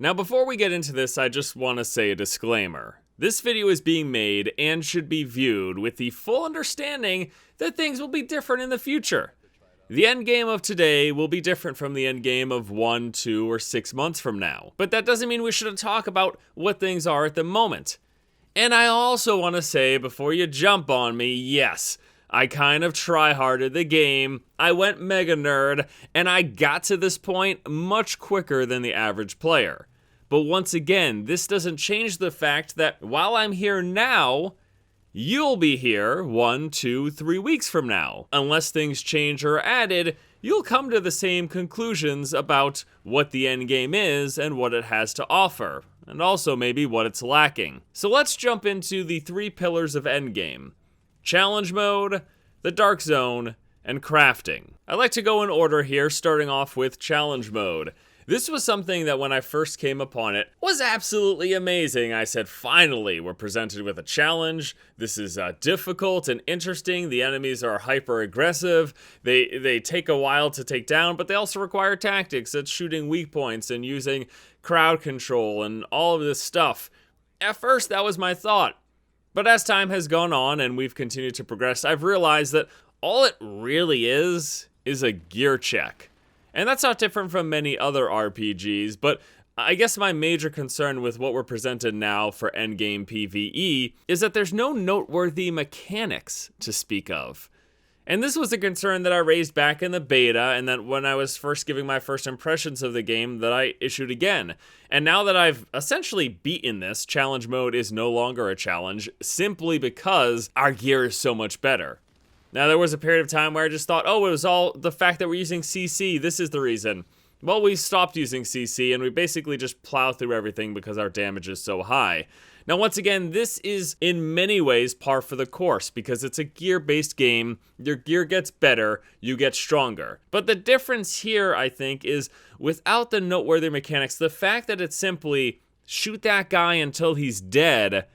Now before we get into this, I just want to say a disclaimer. This video is being made and should be viewed with the full understanding that things will be different in the future. The endgame of today will be different from the endgame of 1, 2, or 6 months from now. But that doesn't mean we shouldn't talk about what things are at the moment. And I also want to say, before you jump on me, yes, I kind of try-harded the game, I went mega nerd, and I got to this point much quicker than the average player. But once again, this doesn't change the fact that while I'm here now, you'll be here 1, 2, 3 weeks from now. Unless things change or are added, you'll come to the same conclusions about what the endgame is and what it has to offer, and also maybe what it's lacking. So let's jump into the 3 pillars of endgame: challenge mode, the dark zone, and crafting. I like to go in order here, starting off with challenge mode. This was something that when I first came upon it was absolutely amazing. I said, finally, we're presented with a challenge. This is difficult and interesting. The enemies are hyper aggressive. They take a while to take down, but they also require tactics. It's shooting weak points and using crowd control and all of this stuff. At first, that was my thought. But as time has gone on and we've continued to progress, I've realized that all it really is a gear check. And that's not different from many other RPGs, but I guess my major concern with what we're presented now for endgame PvE is that there's no noteworthy mechanics to speak of. And this was a concern that I raised back in the beta, and that when I was first giving my first impressions of the game that I issued again. And now that I've essentially beaten this, challenge mode is no longer a challenge, simply because our gear is so much better. Now, there was a period of time where I just thought, oh, it was all the fact that we're using CC, this is the reason. Well, we stopped using CC, and we basically just plow through everything because our damage is so high. Now, once again, this is in many ways par for the course, because it's a gear-based game. Your gear gets better, you get stronger. But the difference here, I think, is without the noteworthy mechanics, the fact that it's simply shoot that guy until he's dead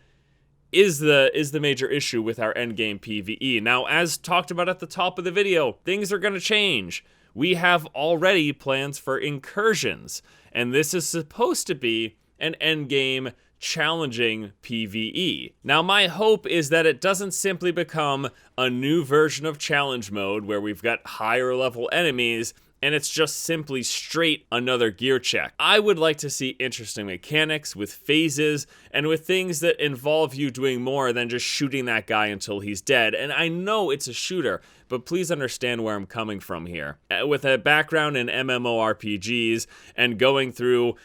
is the major issue with our endgame PvE. Now, as talked about at the top of the video, things are going to change. We have already plans for Incursions, and this is supposed to be an endgame challenging PvE. Now, my hope is that it doesn't simply become a new version of challenge mode where we've got higher level enemies and it's just simply straight another gear check. I would like to see interesting mechanics with phases and with things that involve you doing more than just shooting that guy until he's dead. And I know it's a shooter, but please understand where I'm coming from here. With a background in MMORPGs and going through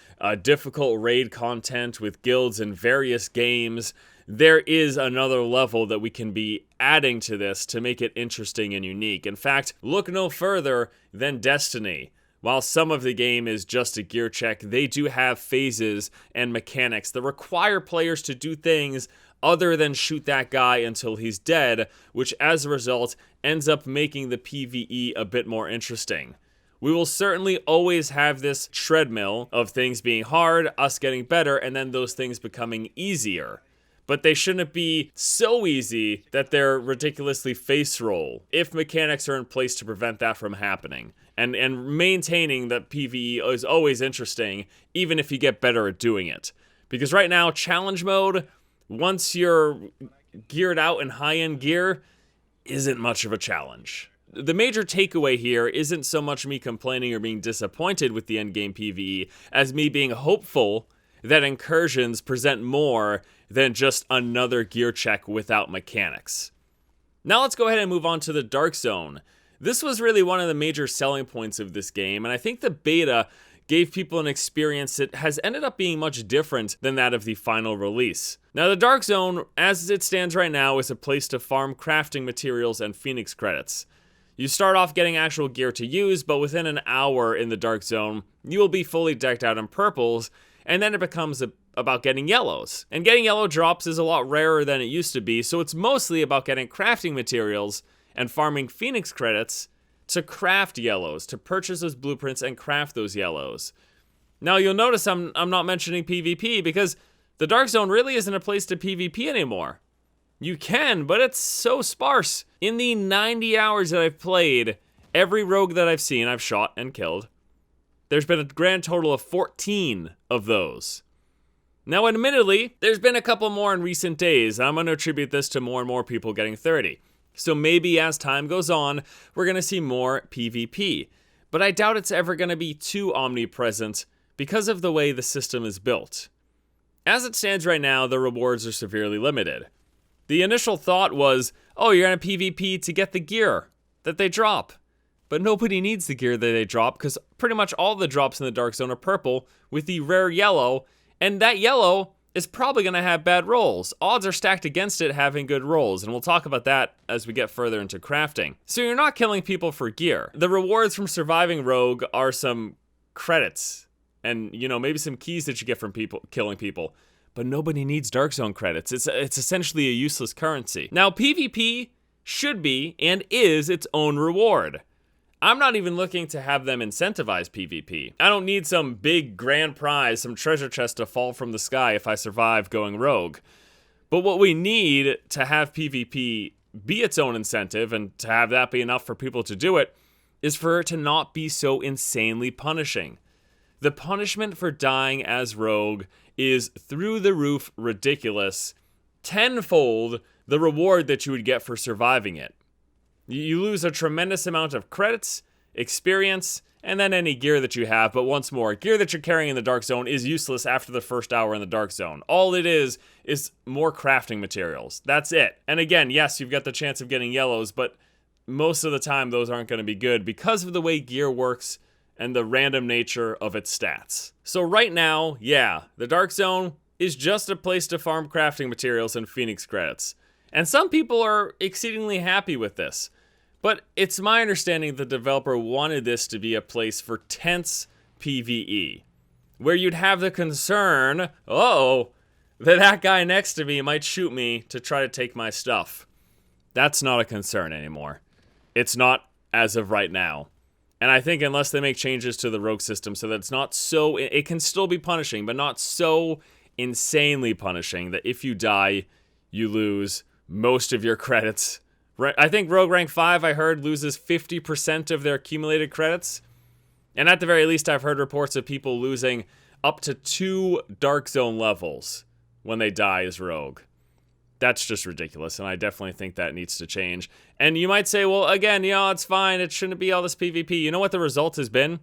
difficult raid content with guilds in various games, there is another level that we can be adding to this to make it interesting and unique. In fact, look no further than Destiny. While some of the game is just a gear check, they do have phases and mechanics that require players to do things other than shoot that guy until he's dead, which as a result ends up making the PvE a bit more interesting. We will certainly always have this treadmill of things being hard, us getting better, and then those things becoming easier. But they shouldn't be so easy that they're ridiculously face roll if mechanics are in place to prevent that from happening. And maintaining that PvE is always interesting, even if you get better at doing it. Because right now, challenge mode, once you're geared out in high-end gear, isn't much of a challenge. The major takeaway here isn't so much me complaining or being disappointed with the endgame PvE as me being hopeful that Incursions present more than just another gear check without mechanics. Now let's go ahead and move on to the Dark Zone. This was really one of the major selling points of this game, and I think the beta gave people an experience that has ended up being much different than that of the final release. Now the Dark Zone, as it stands right now, is a place to farm crafting materials and Phoenix credits. You start off getting actual gear to use, but within an hour in the Dark Zone, you will be fully decked out in purples, and then it becomes about getting yellows. And getting yellow drops is a lot rarer than it used to be, so it's mostly about getting crafting materials and farming Phoenix credits to craft yellows, to purchase those blueprints and craft those yellows. Now you'll notice I'm not mentioning PvP because the Dark Zone really isn't a place to PvP anymore. You can, but it's so sparse. In the 90 hours that I've played, every rogue that I've seen I've shot and killed. There's been a grand total of 14 of those. Now, admittedly, there's been a couple more in recent days, and I'm going to attribute this to more and more people getting 30. So maybe as time goes on, we're going to see more PvP. But I doubt it's ever going to be too omnipresent because of the way the system is built. As it stands right now, the rewards are severely limited. The initial thought was, oh, you're going to PvP to get the gear that they drop. But nobody needs the gear that they drop because pretty much all the drops in the Dark Zone are purple with the rare yellow, and that yellow is probably going to have bad rolls. Odds are stacked against it having good rolls, and we'll talk about that as we get further into crafting. So you're not killing people for gear. The rewards from surviving Rogue are some credits and, maybe some keys that you get from killing people. But nobody needs Dark Zone credits. It's essentially a useless currency. Now, PvP should be and is its own reward. I'm not even looking to have them incentivize PvP. I don't need some big grand prize, some treasure chest to fall from the sky if I survive going rogue. But what we need to have PvP be its own incentive and to have that be enough for people to do it is for it to not be so insanely punishing. The punishment for dying as rogue is through the roof ridiculous, tenfold the reward that you would get for surviving it. You lose a tremendous amount of credits, experience, and then any gear that you have. But once more, gear that you're carrying in the Dark Zone is useless after the first hour in the Dark Zone. All it is more crafting materials. That's it. And again, yes, you've got the chance of getting yellows, but most of the time those aren't going to be good because of the way gear works and the random nature of its stats. So right now, yeah, the Dark Zone is just a place to farm crafting materials and Phoenix credits. And some people are exceedingly happy with this. But it's my understanding the developer wanted this to be a place for tense PvE, where you'd have the concern, that guy next to me might shoot me to try to take my stuff. That's not a concern anymore. It's not as of right now. And I think unless they make changes to the rogue system so that it's not so, it can still be punishing, but not so insanely punishing that if you die, you lose most of your credits. I think Rogue Rank 5, I heard, loses 50% of their accumulated credits. And at the very least, I've heard reports of people losing up to 2 Dark Zone levels when they die as Rogue. That's just ridiculous, and I definitely think that needs to change. And you might say, well, again, it's fine. It shouldn't be all this PvP. You know what the result has been?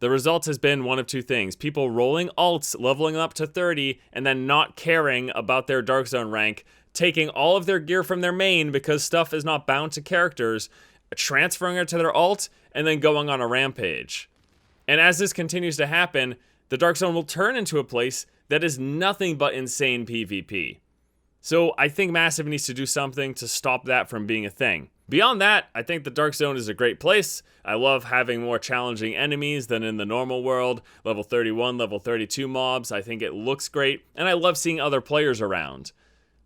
The result has been one of two things. People rolling alts, leveling up to 30, and then not caring about their Dark Zone rank, taking all of their gear from their main because stuff is not bound to characters, transferring it to their alt, and then going on a rampage. And as this continues to happen, the Dark Zone will turn into a place that is nothing but insane PvP. So I think Massive needs to do something to stop that from being a thing. Beyond that, I think the Dark Zone is a great place. I love having more challenging enemies than in the normal world. Level 31, level 32 mobs, I think it looks great, and I love seeing other players around.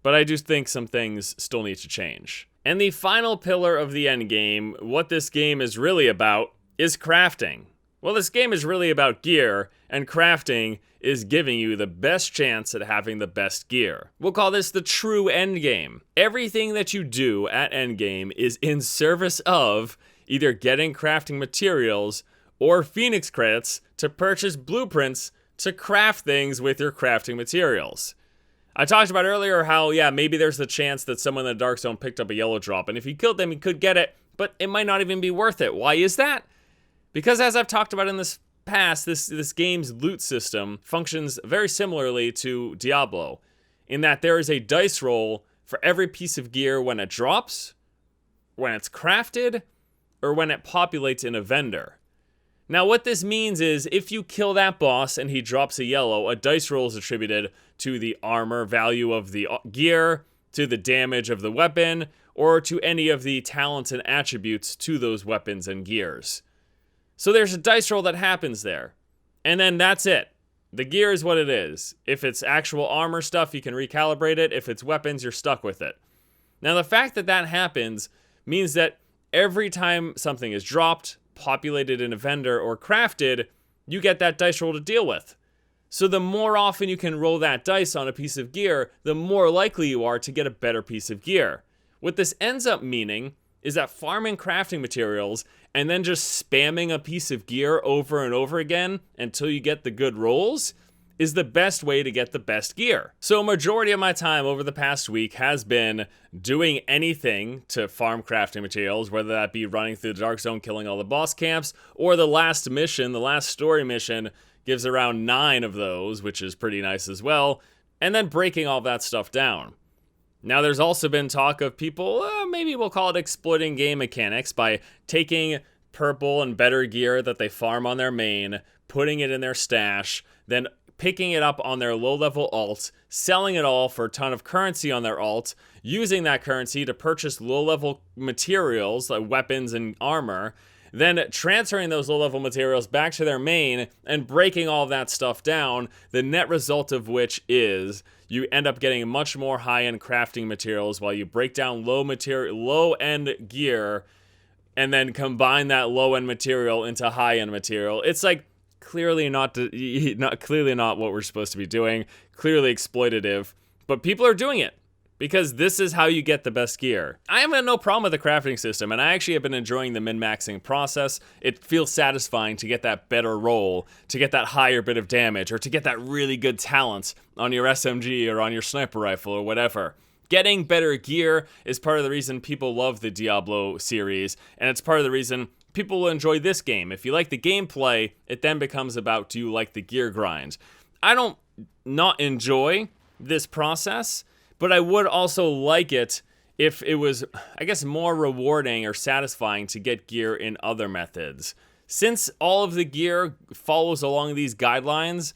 But I do think some things still need to change. And the final pillar of the endgame, what this game is really about, is crafting. Well, this game is really about gear, and crafting is giving you the best chance at having the best gear. We'll call this the true endgame. Everything that you do at endgame is in service of either getting crafting materials or Phoenix credits to purchase blueprints to craft things with your crafting materials. I talked about earlier how, maybe there's the chance that someone in the Dark Zone picked up a yellow drop, and if he killed them, he could get it, but it might not even be worth it. Why is that? Because as I've talked about in this past, this game's loot system functions very similarly to Diablo, in that there is a dice roll for every piece of gear when it drops, when it's crafted, or when it populates in a vendor. Now what this means is if you kill that boss and he drops a yellow, a dice roll is attributed to the armor value of the gear, to the damage of the weapon, or to any of the talents and attributes to those weapons and gears. So there's a dice roll that happens there. And then that's it. The gear is what it is. If it's actual armor stuff, you can recalibrate it. If it's weapons, you're stuck with it. Now the fact that that happens means that every time something is dropped, populated in a vendor, or crafted, you get that dice roll to deal with. So the more often you can roll that dice on a piece of gear, the more likely you are to get a better piece of gear. What this ends up meaning is that farming crafting materials and then just spamming a piece of gear over and over again until you get the good rolls is the best way to get the best gear. So a majority of my time over the past week has been doing anything to farm crafting materials, whether that be running through the Dark Zone, killing all the boss camps, or the last mission, the last story mission, gives around 9 of those, which is pretty nice as well, and then breaking all that stuff down. Now there's also been talk of people, maybe we'll call it exploiting game mechanics by taking purple and better gear that they farm on their main, putting it in their stash, then picking it up on their low-level alt, selling it all for a ton of currency on their alt, using that currency to purchase low-level materials like weapons and armor, then transferring those low-level materials back to their main and breaking all that stuff down, the net result of which is you end up getting much more high-end crafting materials while you break down low-end gear and then combine that low-end material into high-end material. It's like clearly not what we're supposed to be doing, clearly exploitative, but people are doing it because this is how you get the best gear. I have no problem with the crafting system, and I actually have been enjoying the min-maxing process. It feels satisfying to get that better roll, to get that higher bit of damage, or to get that really good talent on your SMG or on your sniper rifle or whatever. Getting better gear is part of the reason people love the Diablo series, and it's part of the reason people will enjoy this game. If you like the gameplay, it then becomes about, do you like the gear grind? I don't not enjoy this process, but I would also like it if it was, I guess, more rewarding or satisfying to get gear in other methods. Since all of the gear follows along these guidelines,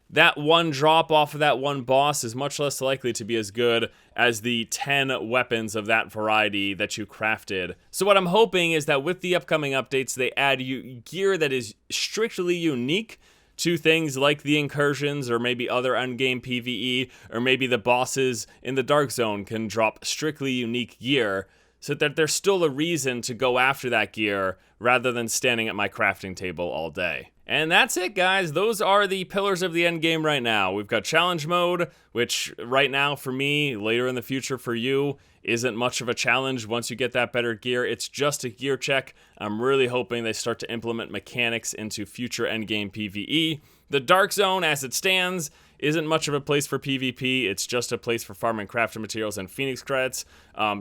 that one drop off of that one boss is much less likely to be as good as the 10 weapons of that variety that you crafted. So what I'm hoping is that with the upcoming updates, they add gear that is strictly unique to things like the Incursions or maybe other endgame PvE, or maybe the bosses in the Dark Zone can drop strictly unique gear, so that there's still a reason to go after that gear rather than standing at my crafting table all day. And that's it, guys. Those are the pillars of the endgame right now. We've got challenge mode, which right now for me, later in the future for you, isn't much of a challenge once you get that better gear. It's just a gear check. I'm really hoping they start to implement mechanics into future endgame PvE. The Dark Zone, as it stands, isn't much of a place for PvP. It's just a place for farming crafting materials and Phoenix credits.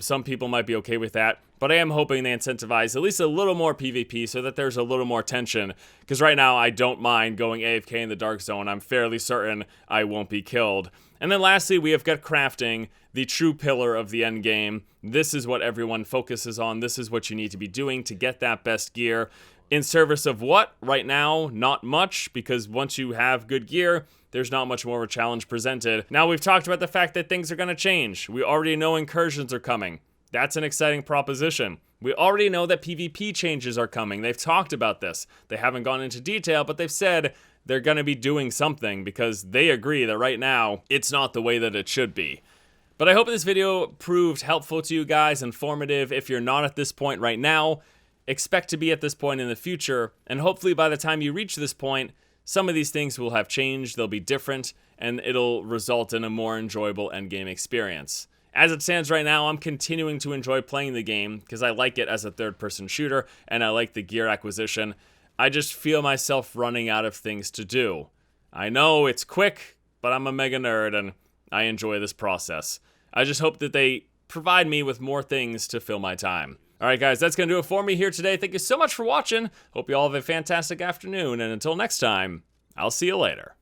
Some people might be okay with that, but I am hoping they incentivize at least a little more PvP so that there's a little more tension, because right now I don't mind going AFK in the Dark Zone. I'm fairly certain I won't be killed. And then lastly, we have got crafting, the true pillar of the endgame. This is what everyone focuses on. This is what you need to be doing to get that best gear. In service of what? Right now, not much, because once you have good gear, there's not much more of a challenge presented. Now, we've talked about the fact that things are going to change. We already know incursions are coming. That's an exciting proposition. We already know that PvP changes are coming. They've talked about this. They haven't gone into detail, but they've said they're going to be doing something because they agree that right now, it's not the way that it should be. But I hope this video proved helpful to you guys, informative. If you're not at this point right now, expect to be at this point in the future, and hopefully by the time you reach this point, some of these things will have changed, they'll be different, and it'll result in a more enjoyable endgame experience. As it stands right now, I'm continuing to enjoy playing the game because I like it as a third-person shooter, and I like the gear acquisition. I just feel myself running out of things to do. I know it's quick, but I'm a mega nerd, and I enjoy this process. I just hope that they provide me with more things to fill my time. Alright guys, that's going to do it for me here today. Thank you so much for watching. Hope you all have a fantastic afternoon, and until next time, I'll see you later.